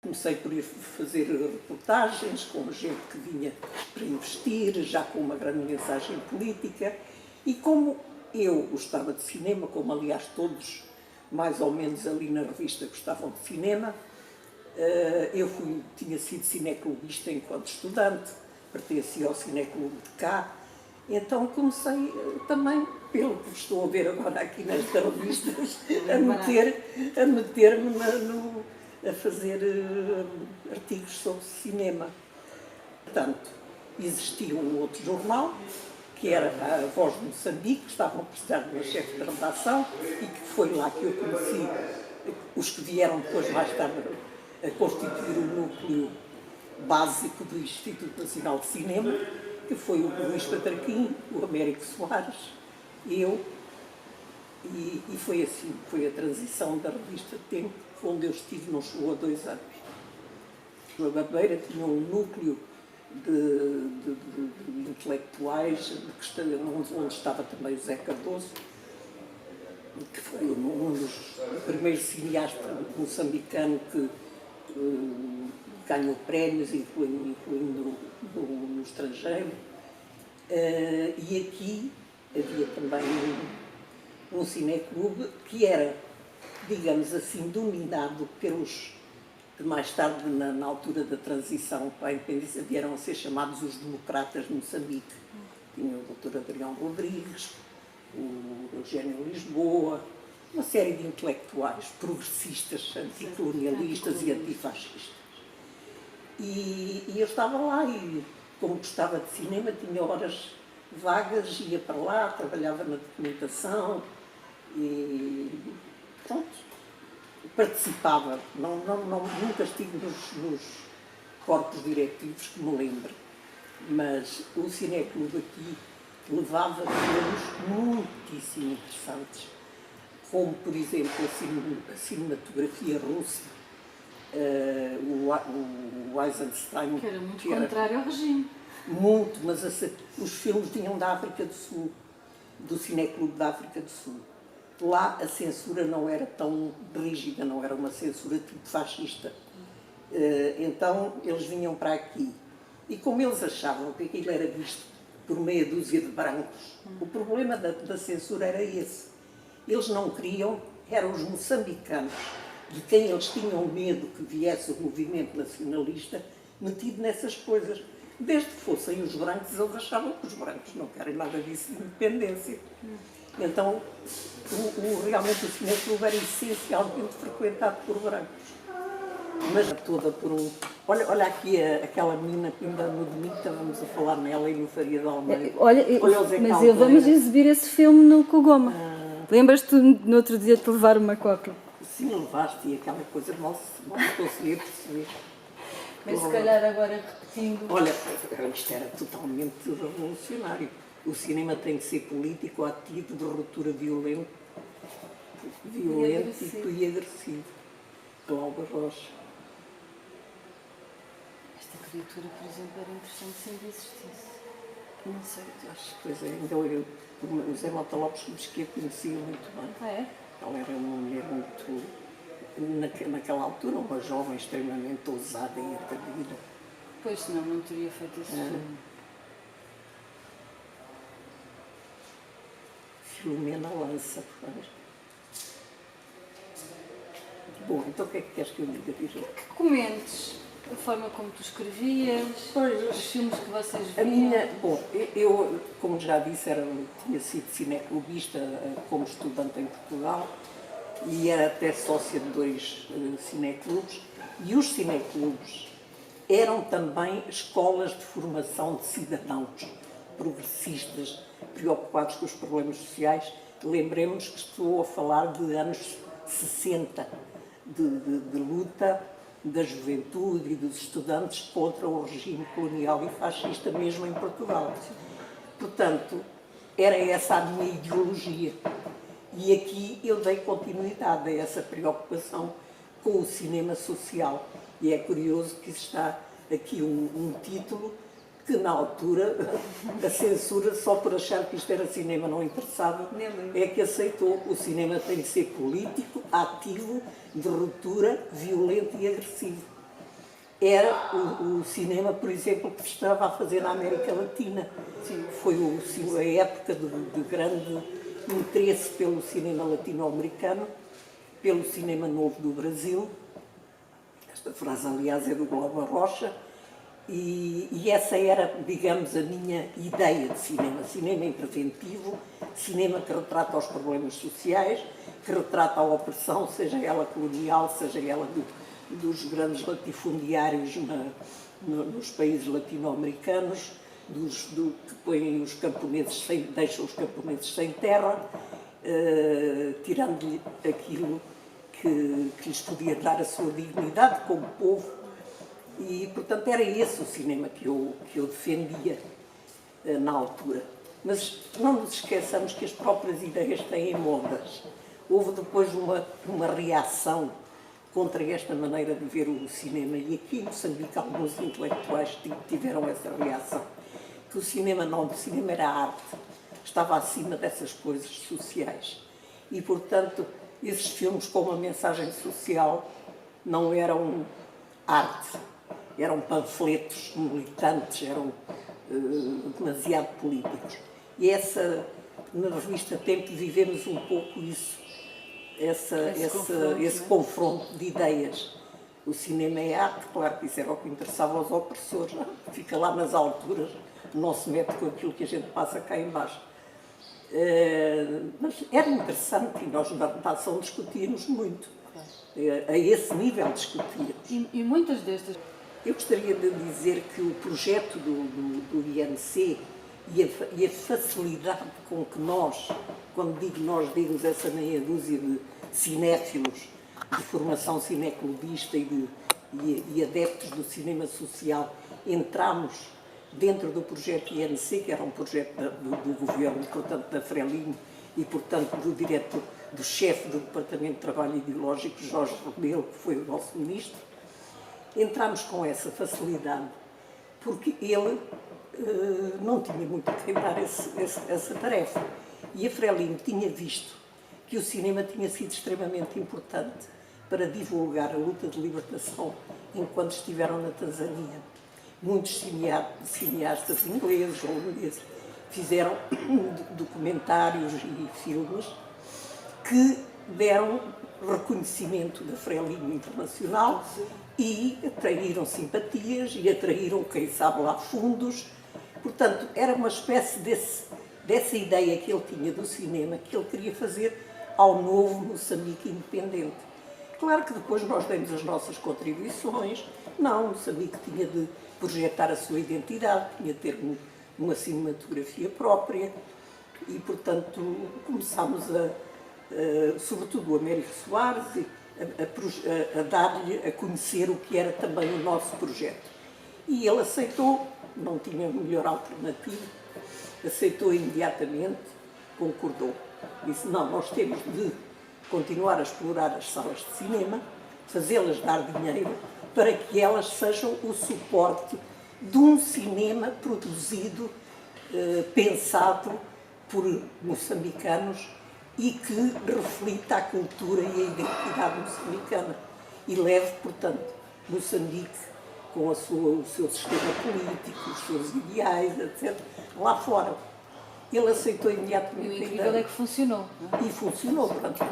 Comecei por ir fazer reportagens com gente que vinha para investir, já com uma grande mensagem política. E como eu gostava de cinema, como aliás todos, mais ou menos ali na revista, gostavam de cinema, eu tinha sido cineclubista enquanto estudante, pertencia ao cineclube de cá. Então comecei também, pelo que estou a ver agora aqui nesta revista, a meter-me a fazer artigos sobre cinema. Portanto, existia um outro jornal, que era a Voz de Moçambique, que estavam a precisar de uma chefe de redação, e que foi lá que eu conheci os que vieram depois mais tarde a constituir o núcleo básico do Instituto Nacional de Cinema, que foi o Luís Patraquim, o Américo Soares, eu, e foi assim, foi a transição da revista Tempo, onde eu estive, não chegou a 2 anos. A Babeira tinha um núcleo de intelectuais, onde estava também o Zé Cardoso, que foi um dos primeiros cineastas moçambicanos que ganhou prémios, incluindo no estrangeiro. E aqui havia também um cineclube que era, digamos assim, dominado pelos que mais tarde, na altura da transição para a independência, vieram a ser chamados os democratas de Moçambique. Tinha o Dr. Adrião Rodrigues, o Eugênio Lisboa, uma série de intelectuais progressistas, anticolonialistas e antifascistas. E eu estava lá e, como gostava de cinema, tinha horas vagas, ia para lá, trabalhava na documentação e, pronto, participava. Nunca estive nos corpos diretivos que me lembre, mas o cineclube aqui levava filmes muitíssimo interessantes, como, por exemplo, a cinematografia russa, o Eisenstein, que era muito contrário ao regime. Muito, mas os filmes vinham da África do Sul, do Cineclube da África do Sul. Lá a censura não era tão rígida, não era uma censura tipo fascista. Então eles vinham para aqui. E como eles achavam que aquilo era visto por meia dúzia de brancos, o problema da censura era esse. Eles não queriam, eram os moçambicanos, de quem eles tinham medo que viesse o movimento nacionalista, metido nessas coisas. Desde que fossem os brancos, eles achavam que os brancos não querem nada disso de independência. Então, realmente o cineclube era essencialmente frequentado por brancos. Mas toda por um... Olha aqui aquela menina que ainda no domingo estávamos a falar nela e no Faria de Almeida. Olha mas vamos exibir esse filme no Cogoma. Lembras-te no outro dia de levar uma cópia? Sim, levaste, e aquela coisa mal se conseguia perceber. Mas se calhar agora repetindo... Olha, isto era totalmente revolucionário. O cinema tem que ser político, ativo, de ruptura violento e agressivo. Cláudia Rocha. Esta criatura, por exemplo, era interessante se ainda existisse. Não sei, acho que pois é. Ainda eu, o Zé Mota Lopes que a conhecia muito bem. Ah, é? Ela era uma mulher muito, naquela altura, uma jovem extremamente ousada e atrevida. Pois, senão não teria feito esse filme. Filomena Lança, pois. Bom, então o que é que queres que eu diga, Virgínia? Que comentes a forma como tu escrevias, os filmes que vocês viam. Eu, como já disse, tinha sido cineclubista como estudante em Portugal e era até sócia de 2 cineclubes, e os cineclubes eram também escolas de formação de cidadãos progressistas, preocupados com os problemas sociais. Lembremos que estou a falar de anos 60, de luta da juventude e dos estudantes contra o regime colonial e fascista, mesmo em Portugal. Portanto, era essa a minha ideologia. E aqui eu dei continuidade a essa preocupação com o cinema social. E é curioso que está aqui um título que, na altura, a censura, só por achar que isto era cinema não interessava, é que aceitou. O cinema tem de ser político, ativo, de ruptura, violento e agressivo. era o cinema, por exemplo, que se estava a fazer na América Latina. Sim. Foi a época de grande interesse pelo cinema latino-americano, pelo cinema novo do Brasil. Esta frase, aliás, é do Globo Rocha. E essa era, digamos, a minha ideia de cinema. Cinema interventivo, cinema que retrata os problemas sociais, que retrata a opressão, seja ela colonial, seja ela dos grandes latifundiários nos países latino-americanos, que põem os camponeses deixam os camponeses sem terra, tirando-lhe aquilo que lhes podia dar a sua dignidade como povo. E, portanto, era esse o cinema que eu defendia na altura. Mas não nos esqueçamos que as próprias ideias têm modas. Houve depois uma reação contra esta maneira de ver o cinema, e aqui em Moçambique alguns intelectuais tiveram essa reação, que o cinema era arte, estava acima dessas coisas sociais. E, portanto, esses filmes com uma mensagem social não eram arte, eram panfletos militantes, eram demasiado políticos. E na revista Tempo vivemos um pouco isso, esse confronto de ideias. O cinema é arte, claro que isso era o que interessava aos opressores, não? Fica lá nas alturas, não se mete com aquilo que a gente passa cá embaixo. Mas era interessante e nós na redação discutíamos muito. A esse nível discutíamos. E muitas destas... Eu gostaria de dizer que o projeto do INC e a facilidade com que nós, quando digo nós, digo essa meia dúzia de cinéfilos de formação cineclubista e adeptos do cinema social, entramos dentro do projeto INC, que era um projeto do governo, portanto da Frelimo, e portanto do chefe do Departamento de Trabalho Ideológico, Jorge Rebelo, que foi o nosso ministro. Entramos com essa facilidade, porque ele não tinha muito a queimar essa tarefa. E a Frelimo tinha visto que o cinema tinha sido extremamente importante para divulgar a luta de libertação enquanto estiveram na Tanzânia. Muitos cineastas ingleses, holandeses, fizeram documentários e filmes que deram reconhecimento da Frelimo internacional e atraíram simpatias e atraíram, quem sabe lá, fundos. Portanto, era uma espécie dessa ideia que ele tinha do cinema, que ele queria fazer ao novo Moçambique independente. Claro que depois nós demos as nossas contribuições. Não, Moçambique tinha de projetar a sua identidade, tinha de ter uma cinematografia própria e, portanto, começámos sobretudo o Américo Soares, a dar-lhe a conhecer o que era também o nosso projeto. E ele aceitou, não tinha melhor alternativa, aceitou imediatamente, concordou. Disse, não, nós temos de continuar a explorar as salas de cinema, fazê-las dar dinheiro, para que elas sejam o suporte de um cinema produzido, pensado por moçambicanos e que reflita a cultura e a identidade moçambicana e leve, portanto, Moçambique com o seu sistema político, os seus ideais, etc., lá fora. Ele aceitou imediatamente a ideia. E o incrível é que funcionou. E funcionou, portanto,